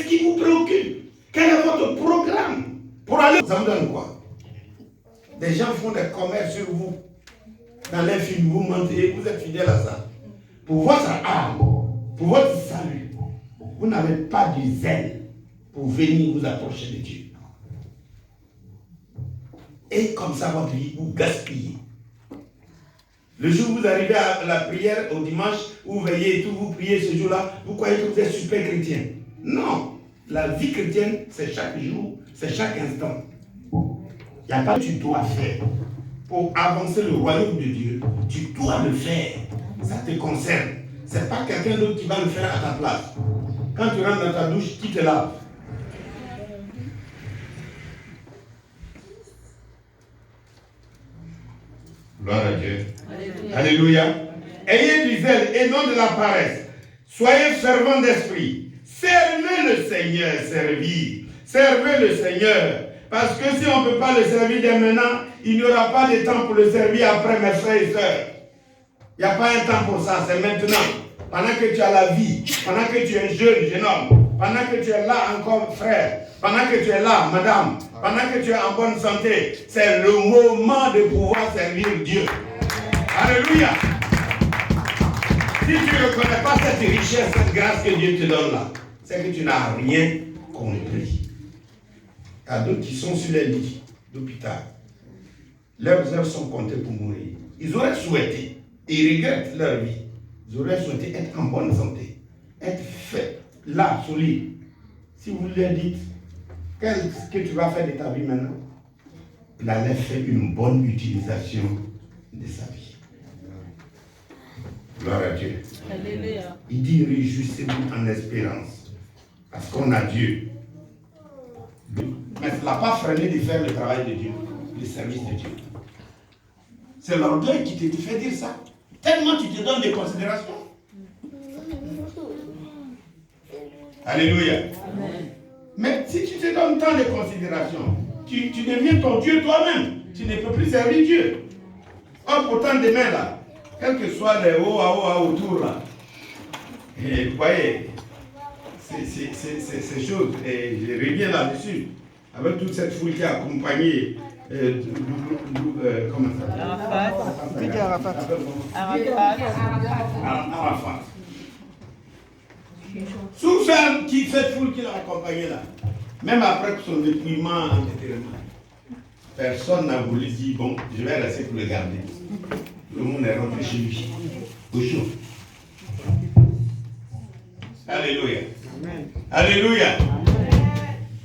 Qu'est-ce qui vous préoccupe? Quel est votre programme pour aller? Ça vous donne quoi? Des gens font des commerces sur vous. Dans les films, vous mentez, vous êtes fidèle à ça. Pour votre âme, pour votre salut, vous n'avez pas du zèle pour venir vous approcher de Dieu. Et comme ça, votre vie, vous gaspillez. Le jour où vous arrivez à la prière, au dimanche, vous veillez et tout, vous priez ce jour-là, vous croyez que vous êtes super chrétien. Non, la vie chrétienne, c'est chaque jour, c'est chaque instant. Il n'y a pas que tu dois faire. Pour avancer le royaume de Dieu, tu dois le faire. Ça te concerne. Ce n'est pas quelqu'un d'autre qui va le faire à ta place. Quand tu rentres dans ta douche, qui te lave? Gloire à Dieu. Alléluia. Alléluia. Ayez du zèle et non de la paresse. Soyez fervents d'esprit. Servez le Seigneur, servez le Seigneur. Parce que si on ne peut pas le servir dès maintenant, il n'y aura pas de temps pour le servir après, mes frères et sœurs. Il n'y a pas un temps pour ça, c'est maintenant. Pendant que tu as la vie, pendant que tu es jeune homme, pendant que tu es là encore frère, pendant que tu es là madame, pendant que tu es en bonne santé, c'est le moment de pouvoir servir Dieu. Alléluia. Si tu ne reconnais pas cette richesse, cette grâce que Dieu te donne là, c'est que tu n'as rien compris. Il y a d'autres qui sont sur les lits d'hôpital. Leurs heures sont comptées pour mourir. Ils auraient souhaité, et ils regrettent leur vie, ils auraient souhaité être en bonne santé, être fait là, solide. Si vous leur dites, qu'est-ce que tu vas faire de ta vie maintenant? Il allait faire une bonne utilisation de sa vie. Gloire à Dieu. Alléluia. Il dit, réjouissez-vous en espérance, parce qu'on a Dieu. Mais ça ne l'a pas freiné de faire le travail de Dieu, le service de Dieu. C'est l'orgueil qui te fait dire ça. Tellement tu te donnes des considérations. Alléluia. Amen. Mais si tu te donnes tant de considérations, tu deviens ton Dieu toi-même. Tu ne peux plus servir Dieu. Or, pourtant, demain, là, quels que soient les hauts à autour, là, et vous voyez, ces choses, et je reviens là-dessus, avec toute cette foule qui a accompagné, comment ça s'appelle? Arafat. Sous cette foule qui l'a accompagné là, même après son dépouillement en enterrement, personne n'a voulu dire, bon, je vais rester pour le garder. Le monde est rentré chez lui, au chaud. Alléluia. Amen. Alléluia. Amen.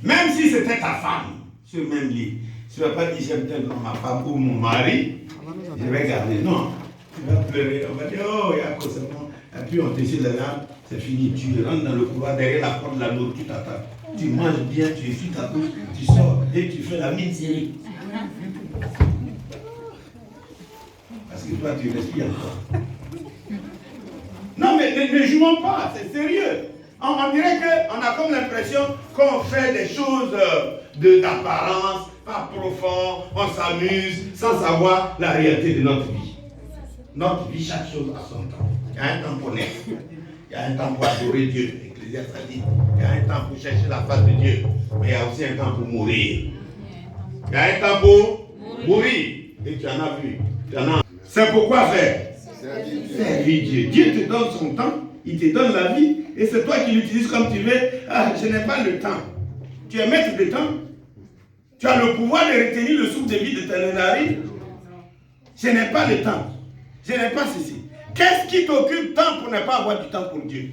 Même si c'était ta femme, sur le même lit, tu ne vas pas dire j'aime tellement ma femme ou mon mari, je vais garder. Non, tu vas pleurer. On va dire, oh, il y a cause de moi. Et puis on te dit, les larmes, c'est fini. Tu rentres dans le couloir, derrière la porte de la nourriture, tu t'attends. Tu manges bien, tu essuies ta bouche, tu sors et tu fais la mine série. Parce que toi, tu respires encore. Non, mais ne jouons pas, c'est sérieux. On dirait qu'on a comme l'impression qu'on fait des choses d'apparence, pas profond, on s'amuse, sans savoir la réalité de notre vie. Notre vie, chaque chose a son temps. Il y a un temps pour naître, il y a un temps pour adorer Dieu, Ecclésiaste a dit. Il y a un temps pour chercher la face de Dieu, mais il y a aussi un temps pour mourir. Il y a un temps pour mourir. Et tu en as vu. C'est pourquoi faire? Servir Dieu. Dieu te donne son temps, il te donne la vie, et c'est toi qui l'utilises comme tu veux. Ah, je n'ai pas le temps. Tu es maître de temps. Tu as le pouvoir de retenir le souffle de vie de tes narines. Je n'ai pas le temps. Je n'ai pas ceci. Qu'est-ce qui t'occupe tant pour ne pas avoir du temps pour Dieu?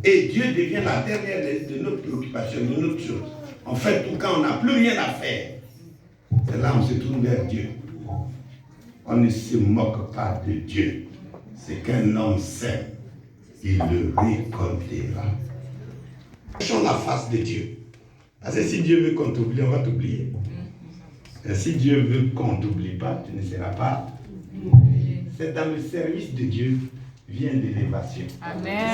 Et Dieu devient la dernière de nos préoccupations, de notre chose. En fait, tout quand on n'a plus rien à faire, c'est là qu'on se tourne vers Dieu. On ne se moque pas de Dieu. C'est qu'un homme sème, il le récoltera. Cherchons la face de Dieu. Parce que si Dieu veut qu'on t'oublie, on va t'oublier. Et si Dieu veut qu'on ne t'oublie pas, tu ne seras pas. C'est dans le service de Dieu vient l'élévation.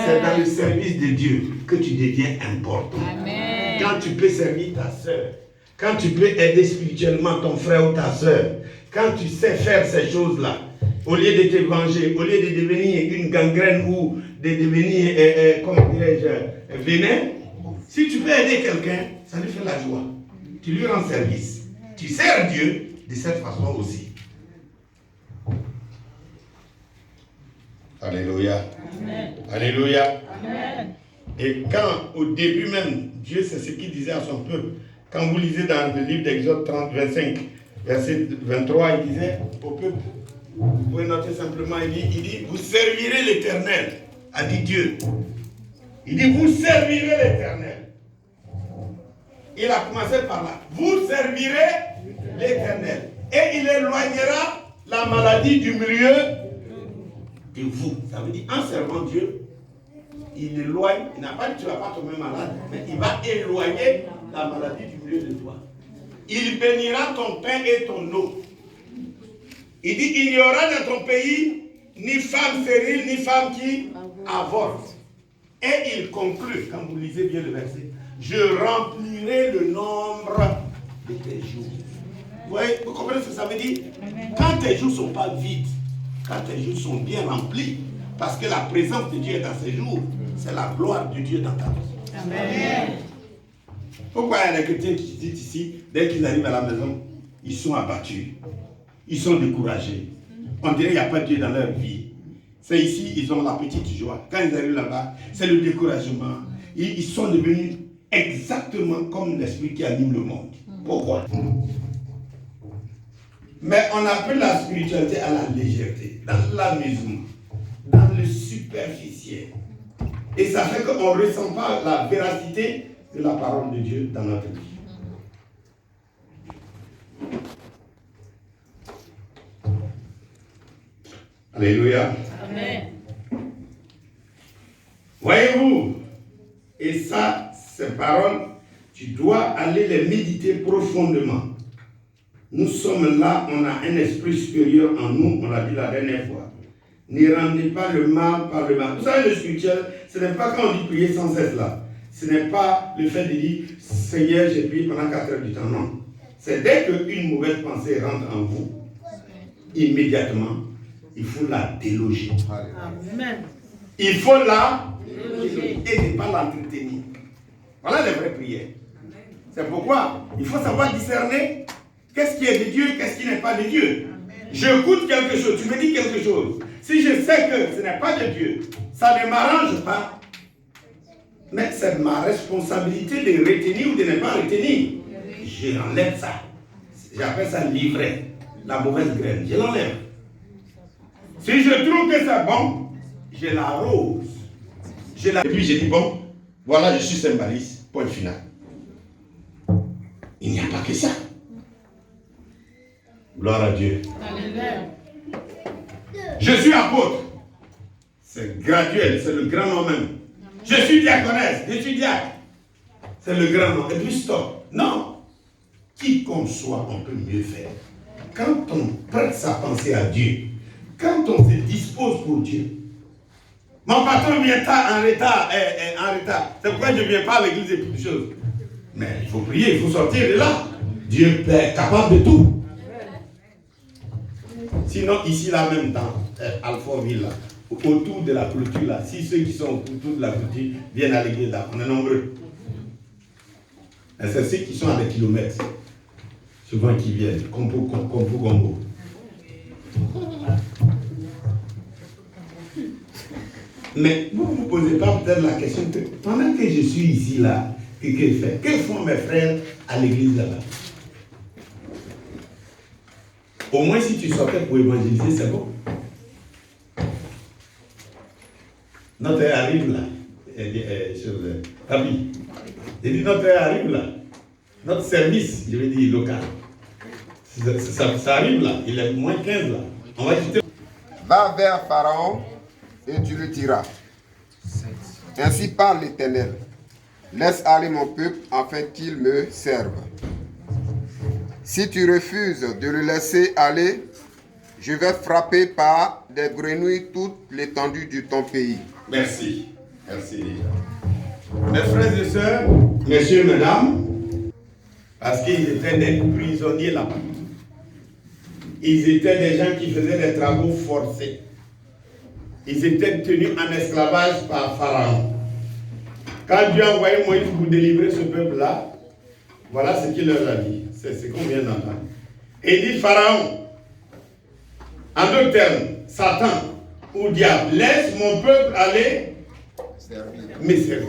C'est dans le service de Dieu que tu deviens important. Amen. Quand tu peux servir ta soeur, quand tu peux aider spirituellement ton frère ou ta soeur, quand tu sais faire ces choses-là, au lieu de te venger, au lieu de devenir une gangrène ou de devenir, comment dirais-je, vénin, si tu peux aider quelqu'un, ça lui fait la joie. Tu lui rends service. Tu sers Dieu de cette façon aussi. Alléluia. Amen. Alléluia. Amen. Et quand, au début même, Dieu, c'est ce qu'il disait à son peuple. Quand vous lisez dans le livre d'Exode 30, 25, verset 23, il disait au peuple, vous pouvez noter simplement, il dit, vous servirez l'Éternel, a dit Dieu. Il dit, vous servirez l'Éternel. Il a commencé par là. Vous servirez l'Éternel. Et il éloignera la maladie du milieu de vous. Ça veut dire, en servant Dieu, il éloigne, il n'a pas dit tu ne vas pas tomber malade, mais il va éloigner la maladie du milieu de toi. Il bénira ton pain et ton eau. Il dit, il n'y aura dans ton pays ni femme stérile, ni femme qui avorte. Et il conclut, quand vous lisez bien le verset, je remplirai le nombre de tes jours. Vous voyez, vous comprenez ce que ça veut dire? Quand tes jours ne sont pas vides, quand tes jours sont bien remplis, parce que la présence de Dieu est dans ces jours, c'est la gloire de Dieu dans ta vie. Amen. Pourquoi il y a des chrétiens qui disent ici, dès qu'ils arrivent à la maison, ils sont abattus, ils sont découragés. On dirait qu'il n'y a pas Dieu dans leur vie. C'est ici, ils ont la petite joie. Quand ils arrivent là-bas, c'est le découragement. Ils sont devenus exactement comme l'esprit qui anime le monde. Pourquoi? Mais on appelle la spiritualité à la légèreté, dans l'amusement, dans le superficiel. Et ça fait qu'on ne ressent pas la véracité de la parole de Dieu dans notre vie. Alléluia. Amen. Voyez-vous, et ça, ces paroles, tu dois aller les méditer profondément. Nous sommes là, on a un esprit supérieur en nous, on l'a dit la dernière fois. Ne rendez pas le mal par le mal. Vous savez, le spirituel, ce n'est pas quand on dit prier sans cesse là. Ce n'est pas le fait de dire, Seigneur, j'ai prié pendant 4 heures du temps. Non. C'est dès qu'une mauvaise pensée rentre en vous, immédiatement, il faut la déloger. Amen. Il faut la déloger et ne pas l'entretenir. Voilà les vraies prières. C'est pourquoi il faut savoir discerner qu'est-ce qui est de Dieu, qu'est-ce qui n'est pas de Dieu. J'écoute quelque chose, tu me dis quelque chose. Si je sais que ce n'est pas de Dieu, ça ne m'arrange pas. Mais c'est ma responsabilité de retenir ou de ne pas retenir. Je l'enlève ça. J'appelle ça livrer. La mauvaise graine, je l'enlève. Si je trouve que c'est bon, je l'arrose. Et puis je dis, bon, voilà, je suis symboliste, point final. Il n'y a pas que ça. Gloire à Dieu. Alléluia. Je suis apôtre. C'est graduel, c'est le grand nom même. Je suis diaconesse, je suis diacre. C'est le grand nom. Et puis stop. Non. Qui qu'on soit, on peut mieux faire. Quand on prête sa pensée à Dieu, quand on se dispose pour Dieu. Mon patron vient en retard. C'est pourquoi je ne viens pas à l'église et toutes les choses. Mais il faut prier, il faut sortir de là. Dieu est capable de tout. Sinon, ici, là, même dans Alfortville, là, autour de la clôture, là, si ceux qui sont autour de la clôture viennent à l'église, là, on est nombreux. Et c'est ceux qui sont à des kilomètres, souvent qui viennent, comme pour Gombo. Mais vous ne vous posez pas peut-être la question que pendant que je suis ici, là, que font mes frères à l'église là-bas? Au moins, si tu sortais pour évangéliser, c'est bon. Notre heure arrive là. Papi. J'ai dit notre heure arrive là. Notre service, je vais dire local. Ça arrive là. Il est moins 15 là. On va quitter. Va vers Pharaon et tu le diras. Ainsi parle l'Éternel. Laisse aller mon peuple afin qu'il me serve. Si tu refuses de le laisser aller, je vais frapper par des grenouilles toute l'étendue de ton pays. Merci. Merci déjà. Mes frères et sœurs, messieurs, mesdames, parce qu'ils étaient des prisonniers là-bas. ils étaient des gens qui faisaient des travaux forcés. Ils étaient tenus en esclavage par Pharaon. Quand Dieu a envoyé Moïse pour délivrer ce peuple-là, voilà ce qu'il leur a dit. C'est ce qu'on vient d'entendre. Et il dit, Pharaon, en d'autres termes, Satan ou diable, laisse mon peuple aller me servir.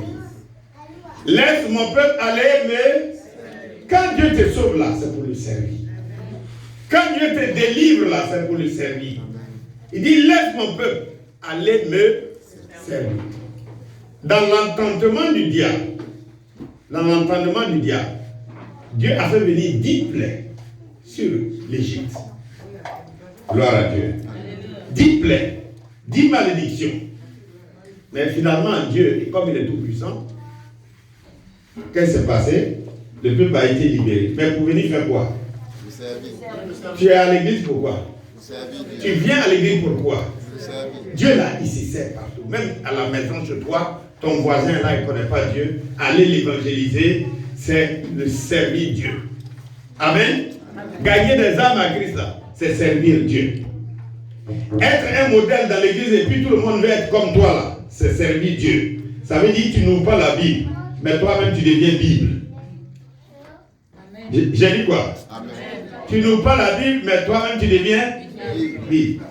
Laisse mon peuple aller me... Quand Dieu te sauve là, c'est pour le servir. Quand Dieu te délivre là, c'est pour le servir. Il dit, laisse mon peuple aller me servir. Dans l'entendement du diable, Dieu a fait venir 10 plaies sur l'Égypte. Gloire à Dieu. 10 plaies, 10 malédictions. Mais finalement, Dieu, comme il est tout puissant, qu'est-ce qui s'est passé? Le peuple a été libéré. Mais pour venir faire quoi? Tu es à l'église pourquoi? Tu viens à l'église pourquoi? Dieu là, il se sert partout. Même à la maison chez toi, ton voisin là, il ne connaît pas Dieu. Aller l'évangéliser, c'est le servir Dieu. Amen. Gagner des âmes à Christ là, c'est servir Dieu. Être un modèle dans l'église et puis tout le monde veut être comme toi là, c'est servir Dieu. Ça veut dire que tu n'ouvres pas la Bible, mais toi-même tu deviens Bible. J'ai dit quoi? Amen. Tu n'ouvres pas la Bible, mais toi-même tu deviens Bible.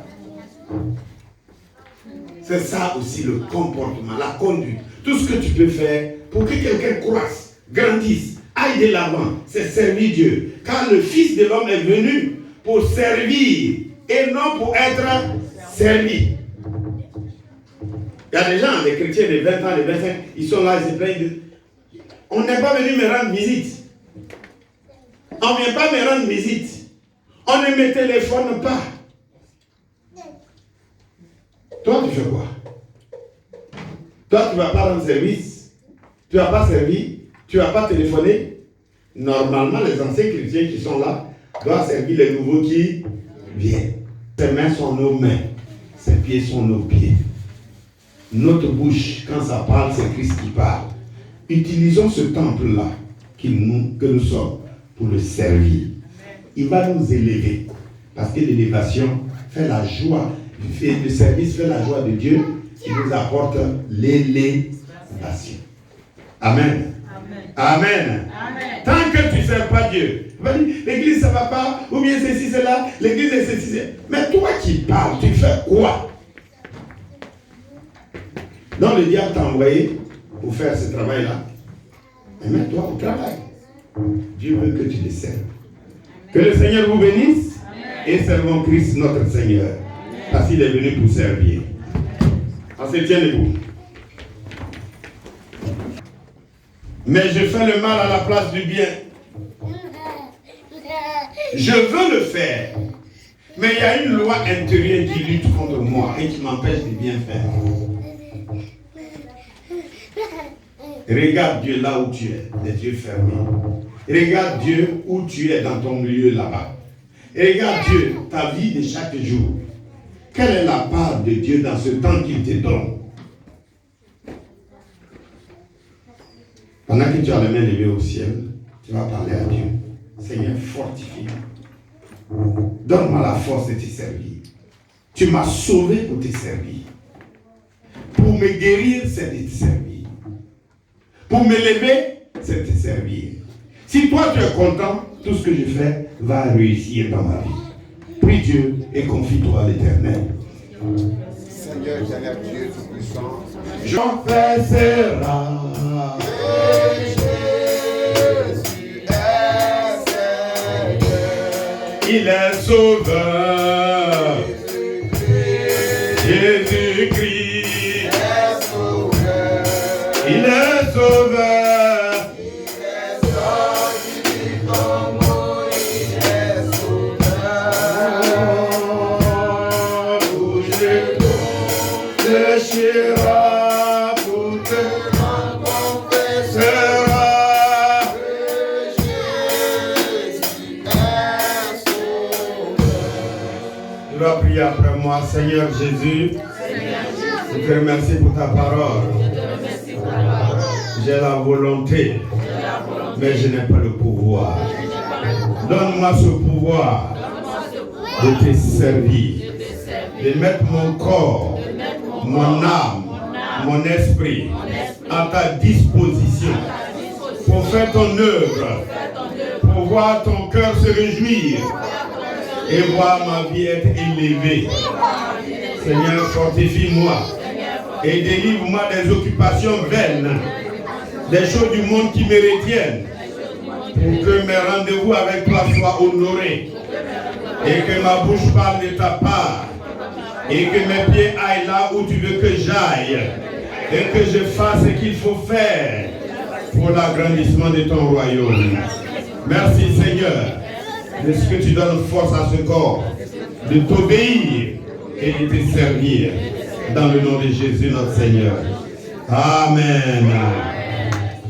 C'est ça aussi le comportement, la conduite. Tout ce que tu peux faire pour que quelqu'un croisse, grandisse, aille de l'avant, c'est servir Dieu. Car le Fils de l'homme est venu pour servir et non pour être servi. Il y a des gens, des chrétiens de 20 ans, de 25, ils sont là, ils se plaignent. On n'est pas venu me rendre visite. On ne vient pas me rendre visite. On ne me téléphone pas. Toi, tu fais quoi? Toi, tu ne vas pas rendre service. Tu ne vas pas servir. Tu ne vas pas téléphoner. Normalement, les anciens chrétiens qui sont là doivent servir les nouveaux qui viennent. Ses mains sont nos mains. Ses pieds sont nos pieds. Notre bouche, quand ça parle, c'est Christ qui parle. Utilisons ce temple-là que nous sommes pour le servir. Il va nous élever. Parce que l'élévation fait la joie. Le service fait la joie de Dieu. Il nous apporte l'élévation. Amen. Amen. Amen. Tant que tu ne sers pas Dieu, l'église ça ne va pas, ou bien ceci, cela, l'église est ceci, cela. Mais toi qui parles, tu fais quoi? Donc le diable t'a envoyé pour faire ce travail-là. Et mets-toi au travail. Dieu veut que tu le serves. Que le Seigneur vous bénisse. Amen. Et servons Christ notre Seigneur. Amen. Parce qu'il est venu pour servir. On se tient debout. Mais je fais le mal à la place du bien. Je veux le faire. Mais il y a une loi intérieure qui lutte contre moi et qui m'empêche de bien faire. Regarde Dieu là où tu es, les yeux fermés. Regarde Dieu où tu es dans ton lieu là-bas. Et regarde Dieu, ta vie de chaque jour. Quelle est la part de Dieu dans ce temps qu'il te donne? Pendant que tu as les mains levées au ciel, tu vas parler à Dieu. Seigneur, fortifie-moi. Donne-moi la force de te servir. Tu m'as sauvé pour te servir. Pour me guérir, c'est de te servir. Pour m'élever, c'est de te servir. Si toi tu es content, tout ce que je fais va réussir dans ma vie. Prie Dieu et confie-toi à l'Éternel. Seigneur, Dieu Tout-Puissant, j'en confessera. Il est sauveur. Jésus-Christ est sauveur. Il est sauveur. Il est sorti comme il est sauveur. Bouger, fléchira, pour te confessera. Tu vas prier après moi, Seigneur Jésus. Je te remercie pour ta parole. J'ai la volonté, mais je n'ai pas le pouvoir. Donne-moi ce pouvoir de te servir, de mettre mon corps, mon âme, mon esprit à ta disposition pour faire ton œuvre, pour voir ton cœur se réjouir et voir ma vie être élevée. Seigneur, fortifie-moi et délivre-moi des occupations vaines, des choses du monde qui me retiennent, pour que mes rendez-vous avec toi soient honorés et que ma bouche parle de ta part et que mes pieds aillent là où tu veux que j'aille et que je fasse ce qu'il faut faire pour l'agrandissement de ton royaume. Merci Seigneur de ce que tu donnes force à ce corps de t'obéir et de te servir dans le nom de Jésus notre Seigneur. Amen.